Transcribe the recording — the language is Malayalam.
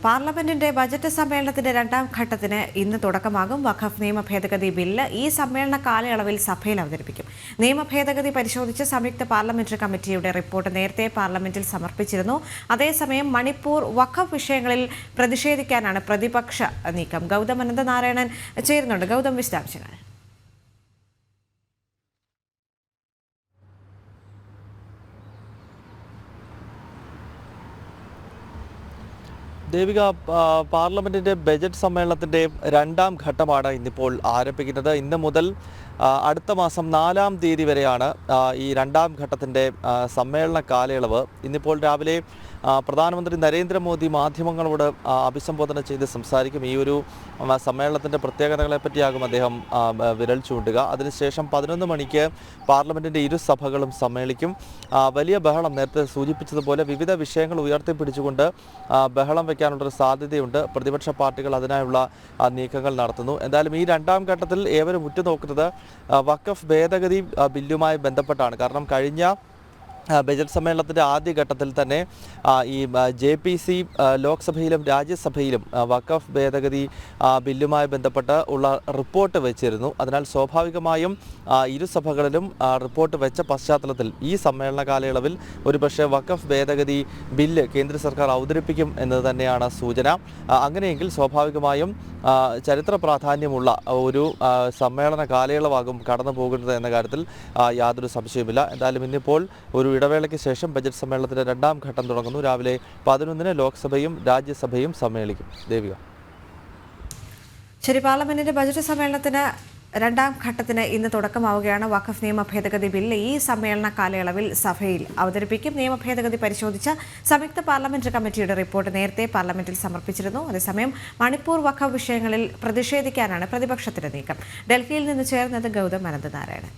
പാർലമെന്റിന്റെ ബജറ്റ് സമ്മേളനത്തിന്റെ രണ്ടാം ഘട്ടത്തിന് ഇന്ന് തുടക്കമാകും. വഖഫ് നിയമ ഭേദഗതി ബില്ല് ഈ സമ്മേളന കാലയളവിൽ സഭയിൽ അവതരിപ്പിക്കും. നിയമ ഭേദഗതി പരിശോധിച്ച് സംയുക്ത പാർലമെന്ററി കമ്മിറ്റിയുടെ റിപ്പോർട്ട് നേരത്തെ പാർലമെന്റിൽ സമർപ്പിച്ചിരുന്നു. അതേസമയം മണിപ്പൂർ വഖഫ് വിഷയങ്ങളിൽ പ്രതിഷേധിക്കാനാണ് പ്രതിപക്ഷ നീക്കം. ഗൗതം അനന്തനാരായണൻ ചേരുന്നുണ്ട്. ഗൗതം, വിശദാംശങ്ങൾ. ദേവിക, പാർലമെന്റിന്റെ ബജറ്റ് സമ്മേളനത്തിന്റെ രണ്ടാം ഘട്ടമാണ് ഇന്നിപ്പോൾ ആരംഭിക്കുന്നത്. ഇന്ന് മുതൽ അടുത്ത മാസം 4-ാം തീയതി വരെയാണ് ഈ രണ്ടാം ഘട്ടത്തിന്റെ സമ്മേളന കാലയളവ്. ഇന്നിപ്പോൾ രാവിലെ പ്രധാനമന്ത്രി നരേന്ദ്രമോദി മാധ്യമങ്ങളോട് അഭിസംബോധന ചെയ്ത് സംസാരിക്കും. ഈ ഒരു സമ്മേളനത്തിൻ്റെ പ്രത്യേകതകളെപ്പറ്റിയാകും അദ്ദേഹം വിരൽ ചൂണ്ടുക. അതിനുശേഷം 11 മണിക്ക് പാർലമെൻറ്റിൻ്റെ ഇരുസഭകളും സമ്മേളിക്കും. വലിയ ബഹളം, നേരത്തെ സൂചിപ്പിച്ചതുപോലെ വിവിധ വിഷയങ്ങൾ ഉയർത്തിപ്പിടിച്ചുകൊണ്ട് ബഹളം വയ്ക്കാനുള്ളൊരു സാധ്യതയുണ്ട്. പ്രതിപക്ഷ പാർട്ടികൾ അതിനായുള്ള നീക്കങ്ങൾ നടത്തുന്നു. എന്തായാലും ഈ രണ്ടാം ഘട്ടത്തിൽ ഏവരും ഉറ്റുനോക്കുന്നത് വഖഫ് ഭേദഗതി ബില്ലുമായി ബന്ധപ്പെട്ടാണ്. കാരണം കഴിഞ്ഞ ബജറ്റ് സമ്മേളനത്തിൻ്റെ ആദ്യഘട്ടത്തിൽ തന്നെ ഈ JPC ലോക്സഭയിലും രാജ്യസഭയിലും വഖഫ് ഭേദഗതി ബില്ലുമായി ബന്ധപ്പെട്ട് ഉള്ള റിപ്പോർട്ട് വെച്ചിരുന്നു. അതിനാൽ സ്വാഭാവികമായും ഇരുസഭകളിലും റിപ്പോർട്ട് വെച്ച പശ്ചാത്തലത്തിൽ ഈ സമ്മേളന കാലയളവിൽ ഒരുപക്ഷെ വഖഫ് ഭേദഗതി ബില്ല് കേന്ദ്ര സർക്കാർ അവതരിപ്പിക്കും എന്ന് തന്നെയാണ് സൂചന. അങ്ങനെയെങ്കിൽ സ്വാഭാവികമായും ചരിത്ര പ്രാധാന്യമുള്ള ഒരു സമ്മേളന കാലയളവാകും കടന്നു പോകുന്നത് എന്ന കാര്യത്തിൽ യാതൊരു സംശയവുമില്ല. എന്തായാലും ഇന്നിപ്പോൾ ഒരു ഇടവേളയ്ക്ക് ശേഷം ബജറ്റ് സമ്മേളനത്തിന്റെ രണ്ടാം ഘട്ടം തുടങ്ങുന്നു. രാവിലെ 11-ന് ലോക്സഭയും രാജ്യസഭയും സമ്മേളിക്കും. ദേവിക, ശരി. പാർലമെന്റിന്റെ ബജറ്റ് സമ്മേളനത്തിന് രണ്ടാം ഘട്ടത്തിന് ഇന്ന് തുടക്കമാവുകയാണ്. വഖഫ് നിയമ ഭേദഗതി ബില്ല് ഈ സമ്മേളന കാലയളവിൽ സഭയിൽ അവതരിപ്പിക്കും. നിയമ ഭേദഗതി പരിശോധിച്ച സംയുക്ത പാർലമെന്ററി കമ്മിറ്റിയുടെ റിപ്പോർട്ട് നേരത്തെ പാർലമെന്റിൽ സമർപ്പിച്ചിരുന്നു. അതേസമയം മണിപ്പൂർ വഖഫ് വിഷയങ്ങളിൽ പ്രതിഷേധിക്കാനാണ് പ്രതിപക്ഷത്തിന്റെ നീക്കം. ഡൽഹിയിൽ നിന്ന് ചേർന്നത് ഗൗതം അനന്തനാരായണൻ.